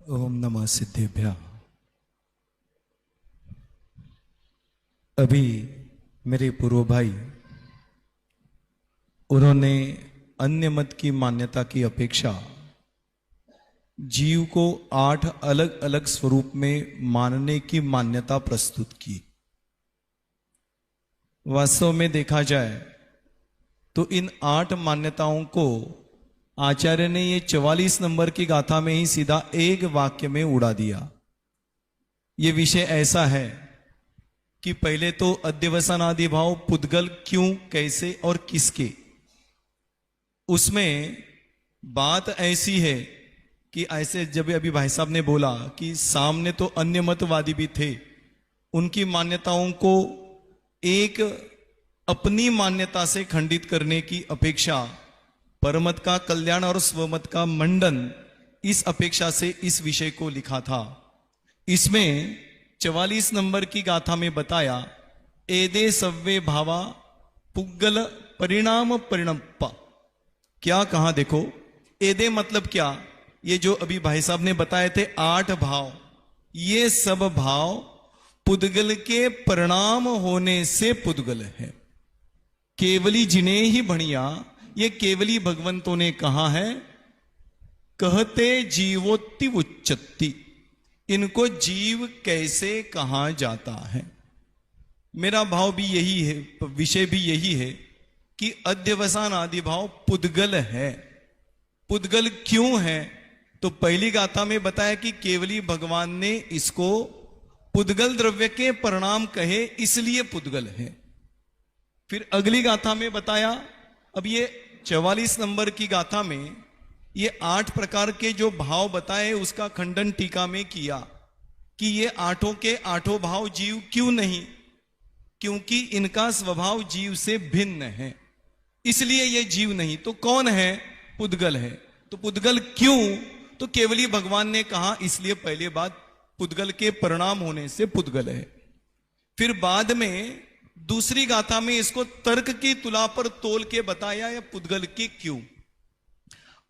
ओम नमः सिद्धेभ्यः। अभी मेरे पूर्व भाई उन्होंने अन्य मत की मान्यता की अपेक्षा जीव को 8 अलग अलग स्वरूप में मानने की मान्यता प्रस्तुत की। वास्तव में देखा जाए तो इन 8 मान्यताओं को आचार्य ने ये 44 नंबर की गाथा में ही सीधा एक वाक्य में उड़ा दिया। ये विषय ऐसा है कि पहले तो अध्यवसानादि भाव पुद्गल क्यों, कैसे और किसके, उसमें बात ऐसी है कि ऐसे जब अभी भाई साहब ने बोला कि सामने तो अन्य मतवादी भी थे, उनकी मान्यताओं को एक अपनी मान्यता से खंडित करने की अपेक्षा परमत का कल्याण और स्वमत का मंडन, इस अपेक्षा से इस विषय को लिखा था। इसमें 44 नंबर की गाथा में बताया एदे सव्वे भावा पुग्गल परिणाम परिणप्पा। क्या कहा देखो, एदे मतलब क्या, ये जो अभी भाई साहब ने बताए थे 8 भाव, ये सब भाव पुद्गल के परिणाम होने से पुद्गल है। केवली जिन्हें ही भणिया, ये केवली भगवंतों ने कहा है, कहते जीवोत्ति उच्चत्ति, इनको जीव कैसे कहा जाता है। मेरा भाव भी यही है, विषय भी यही है कि अध्यवसान आदि भाव पुद्गल है। पुद्गल क्यों है, तो पहली गाथा में बताया कि केवली भगवान ने इसको पुद्गल द्रव्य के परिणाम कहे, इसलिए पुद्गल है। फिर अगली गाथा में बताया, अब ये 44 नंबर की गाथा में ये 8 प्रकार के जो भाव बताए उसका खंडन टीका में किया कि ये 8 के 8 भाव जीव क्यों नहीं, क्योंकि इनका स्वभाव जीव से भिन्न है, इसलिए ये जीव नहीं। तो कौन है, पुद्गल है। तो पुद्गल क्यों, तो केवली भगवान ने कहा, इसलिए पहले बात पुद्गल के परिणाम होने से पुद्गल है। फिर बाद में दूसरी गाथा में इसको तर्क की तुला पर तोल के बताया या पुद्गल के क्यों।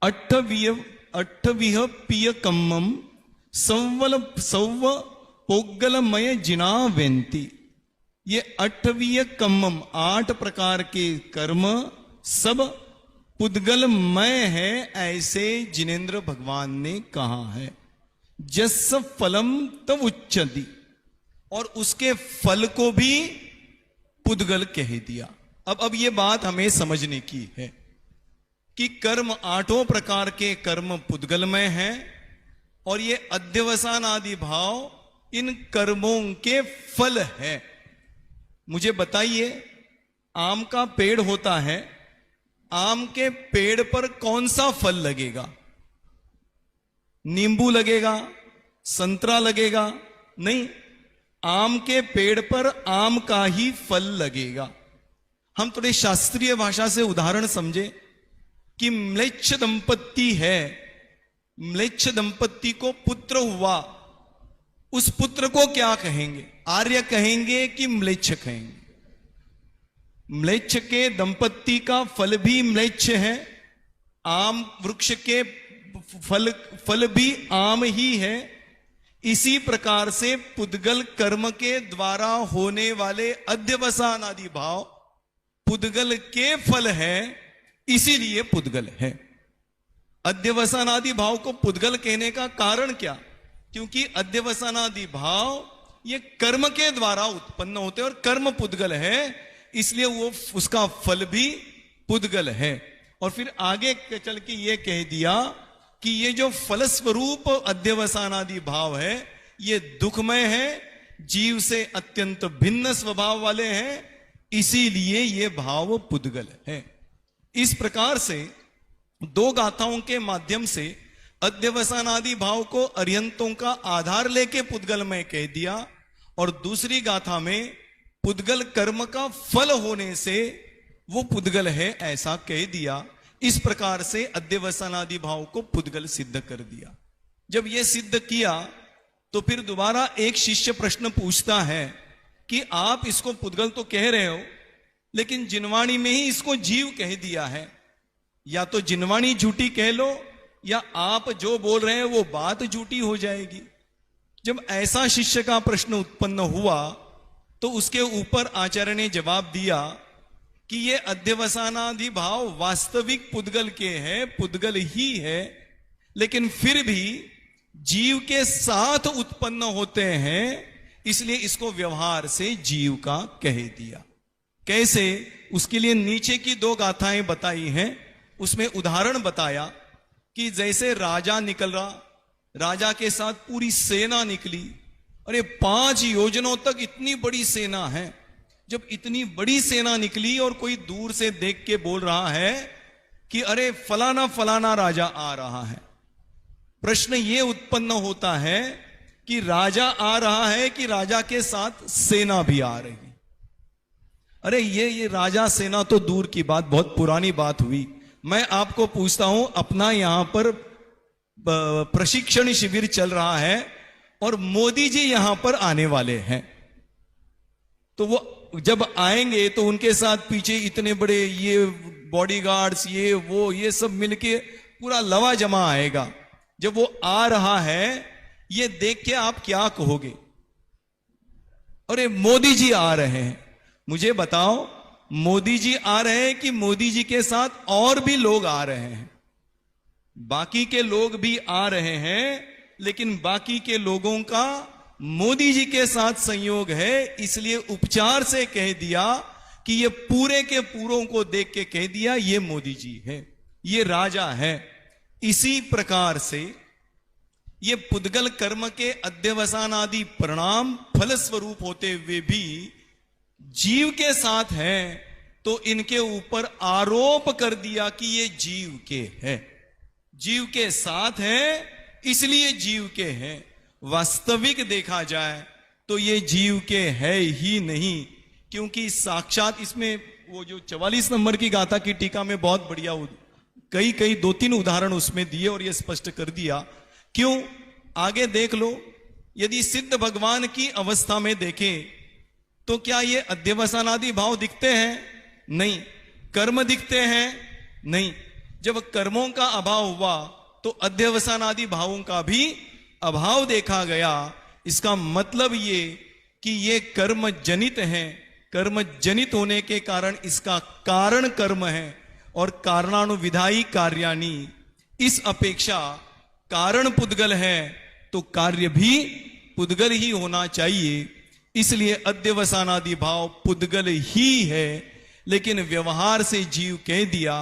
अट्ठविह पिय कम्मम सौव पोगलमय जिना वेंती। ये 8वीं कम्मम 8 प्रकार के कर्म सब पुद्गलमय है, ऐसे जिनेन्द्र भगवान ने कहा है। जस फलम तब उच्चति, और उसके फल को भी पुद्गल कह दिया। अब ये बात हमें समझने की है कि कर्म 8 प्रकार के कर्म पुद्गलमय है, और ये अध्यवसान आदि भाव इन कर्मों के फल है। मुझे बताइए, आम का पेड़ होता है, आम के पेड़ पर कौन सा फल लगेगा? नींबू लगेगा, संतरा लगेगा? नहीं, आम के पेड़ पर आम का ही फल लगेगा। हम थोड़े शास्त्रीय भाषा से उदाहरण समझे कि म्लेच्छ दंपत्ति है, म्लेच्छ दंपत्ति को पुत्र हुआ, उस पुत्र को क्या कहेंगे? आर्य कहेंगे कि म्लेच्छ कहेंगे? म्लेच्छ के दंपत्ति का फल भी म्लेच्छ है, आम वृक्ष के फल भी आम ही है। इसी प्रकार से पुद्गल कर्म के द्वारा होने वाले अध्यवसान आदि भाव पुद्गल के फल है, इसीलिए पुद्गल है। अध्यवसान आदि भाव को पुद्गल कहने का कारण क्या? क्योंकि अध्यवसान आदि भाव ये कर्म के द्वारा उत्पन्न होते हैं और कर्म पुद्गल है, इसलिए वो उसका फल भी पुद्गल है। और फिर आगे चल के ये कह दिया कि ये जो फलस्वरूप अध्यवसानादि भाव है ये दुखमय है, जीव से अत्यंत भिन्न स्वभाव वाले हैं, इसीलिए ये भाव पुद्गल है। इस प्रकार से 2 गाथाओं के माध्यम से अध्यवसानादि भाव को अर्यंतों का आधार लेके पुद्गलमय कह दिया, और दूसरी गाथा में पुद्गल कर्म का फल होने से वो पुद्गल है, ऐसा कह दिया। इस प्रकार से अध्यवसानादि भाव को पुद्गल सिद्ध कर दिया। जब यह सिद्ध किया तो फिर दोबारा एक शिष्य प्रश्न पूछता है कि आप इसको पुद्गल तो कह रहे हो, लेकिन जिनवाणी में ही इसको जीव कह दिया है। या तो जिनवाणी झूठी कह लो, या आप जो बोल रहे हैं वो बात झूठी हो जाएगी। जब ऐसा शिष्य का प्रश्न उत्पन्न हुआ तो उसके ऊपर आचार्य ने जवाब दिया कि ये अध्यवसानादि भाव वास्तविक पुद्गल के हैं, पुद्गल ही है, लेकिन फिर भी जीव के साथ उत्पन्न होते हैं, इसलिए इसको व्यवहार से जीव का कह दिया। कैसे? उसके लिए नीचे की 2 गाथाएं बताई हैं। उसमें उदाहरण बताया कि जैसे राजा निकल रहा, राजा के साथ पूरी सेना निकली। अरे 5 योजनों तक इतनी बड़ी सेना है। जब इतनी बड़ी सेना निकली और कोई दूर से देख के बोल रहा है कि अरे फलाना फलाना राजा आ रहा है, प्रश्न यह उत्पन्न होता है कि राजा आ रहा है कि राजा के साथ सेना भी आ रही। अरे ये राजा सेना तो दूर की बात, बहुत पुरानी बात हुई। मैं आपको पूछता हूं, अपना यहां पर प्रशिक्षण शिविर चल रहा है और मोदी जी यहां पर आने वाले हैं, तो वो जब आएंगे तो उनके साथ पीछे इतने बड़े ये बॉडीगार्ड्स, ये सब मिलके पूरा लवा जमा आएगा। जब वो आ रहा है, ये देख के आप क्या कहोगे? अरे मोदी जी आ रहे हैं। मुझे बताओ, मोदी जी आ रहे हैं कि मोदी जी के साथ और भी लोग आ रहे हैं? बाकी के लोग भी आ रहे हैं, लेकिन बाकी के लोगों का मोदी जी के साथ संयोग है, इसलिए उपचार से कह दिया कि ये पूरे के पूरों को देख के कह दिया ये मोदी जी है, ये राजा है। इसी प्रकार से ये पुद्गल कर्म के अध्यवसान आदि परिणाम फल स्वरूप होते हुए भी जीव के साथ हैं, तो इनके ऊपर आरोप कर दिया कि ये जीव के है, जीव के साथ है इसलिए जीव के हैं। वास्तविक देखा जाए तो ये जीव के है ही नहीं, क्योंकि साक्षात इसमें वो जो 44 नंबर की गाथा की टीका में बहुत बढ़िया कई 2-3 उदाहरण उसमें दिए और ये स्पष्ट कर दिया। क्यों? आगे देख लो। यदि सिद्ध भगवान की अवस्था में देखें तो क्या ये अध्यवसानादि भाव दिखते हैं? नहीं। कर्म दिखते हैं? नहीं। जब कर्मों का अभाव हुआ तो अध्यवसानादि भावों का भी अभाव देखा गया। इसका मतलब ये कि ये कर्म जनित है, कर्म जनित होने के कारण इसका कारण कर्म है, और कारणानुविधायी कार्याणि, इस अपेक्षा कारण पुद्गल है तो कार्य भी पुद्गल ही होना चाहिए। इसलिए अध्यवसानादि भाव पुद्गल ही है, लेकिन व्यवहार से जीव कह दिया।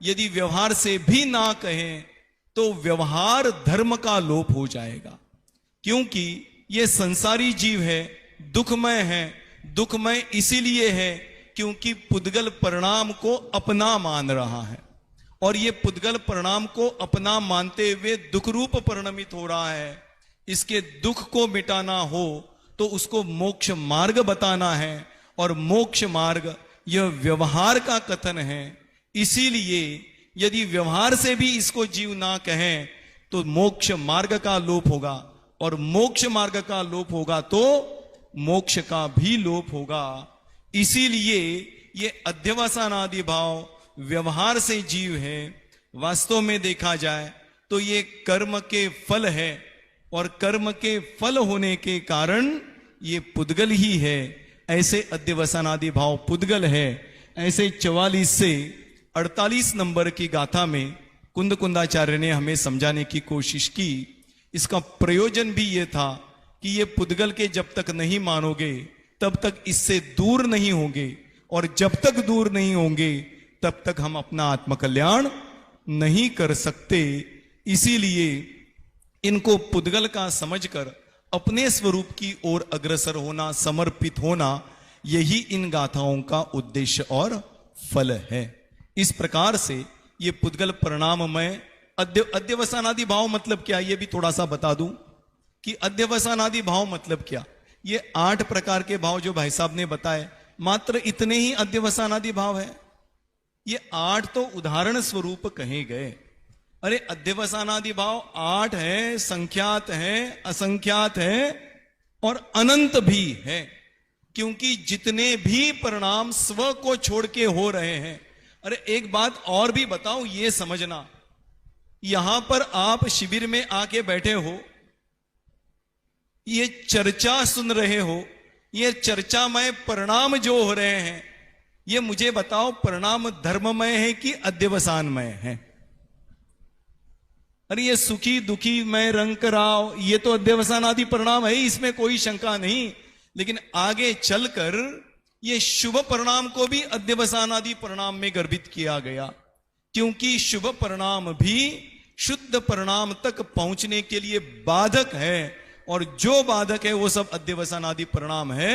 यदि व्यवहार से भी ना कहें तो व्यवहार धर्म का लोप हो जाएगा, क्योंकि यह संसारी जीव है, दुखमय है। दुखमय इसीलिए है क्योंकि पुद्गल परिणाम को अपना मान रहा है, और यह पुद्गल परिणाम को अपना मानते हुए दुख रूप परिणमित हो रहा है। इसके दुख को मिटाना हो तो उसको मोक्ष मार्ग बताना है, और मोक्ष मार्ग यह व्यवहार का कथन है। इसीलिए यदि व्यवहार से भी इसको जीव ना कहें तो मोक्ष मार्ग का लोप होगा, और मोक्ष मार्ग का लोप होगा तो मोक्ष का भी लोप होगा। इसीलिए ये अध्यवसानादि भाव व्यवहार से जीव है। वास्तव में देखा जाए तो ये कर्म के फल है, और कर्म के फल होने के कारण ये पुद्गल ही है। ऐसे अध्यवसानादि भाव पुद्गल है। ऐसे 44 से 48 नंबर की गाथा में कुंद कुंदाचार्य ने हमें समझाने की कोशिश की। इसका प्रयोजन भी यह था कि ये पुद्गल के जब तक नहीं मानोगे तब तक इससे दूर नहीं होंगे, और जब तक दूर नहीं होंगे तब तक हम अपना आत्मकल्याण नहीं कर सकते। इसीलिए इनको पुद्गल का समझकर अपने स्वरूप की ओर अग्रसर होना, समर्पित होना, यही इन गाथाओं का उद्देश्य और फल है। इस प्रकार से ये पुद्गल परिणाममय अध्यवसानादि भाव मतलब क्या, ये भी थोड़ा सा बता दूं कि अध्यवसानादि भाव मतलब क्या। ये 8 प्रकार के भाव जो भाई साहब ने बताए, मात्र इतने ही अध्यवसानादि भाव है। ये 8 तो उदाहरण स्वरूप कहे गए। अरे अध्यवसानादि भाव 8 है, संख्यात है, असंख्यात है और अनंत भी है, क्योंकि जितने भी परिणाम स्व को छोड़ के हो रहे हैं। अरे एक बात और भी बताऊं, ये समझना यहां पर आप शिविर में आके बैठे हो, ये चर्चा सुन रहे हो, ये चर्चामय परिणाम जो हो रहे हैं, ये मुझे बताओ परिणाम धर्ममय है कि अध्यवसानमय है? अरे ये सुखी दुखी मैं रंग कराओ, ये तो अध्यवसान आदि परिणाम है, इसमें कोई शंका नहीं। लेकिन आगे चलकर ये शुभ परिणाम को भी अध्यवसान आदि परिणाम में गर्भित किया गया, क्योंकि शुभ परिणाम भी शुद्ध परिणाम तक पहुंचने के लिए बाधक है, और जो बाधक है वो सब अध्यवसान आदि परिणाम है,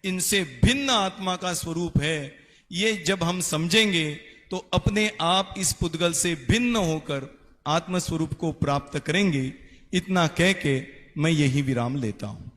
इनसे भिन्न आत्मा का स्वरूप है। ये जब हम समझेंगे तो अपने आप इस पुद्गल से भिन्न होकर आत्म स्वरूप को प्राप्त करेंगे। इतना कह के मैं यही विराम लेता हूं।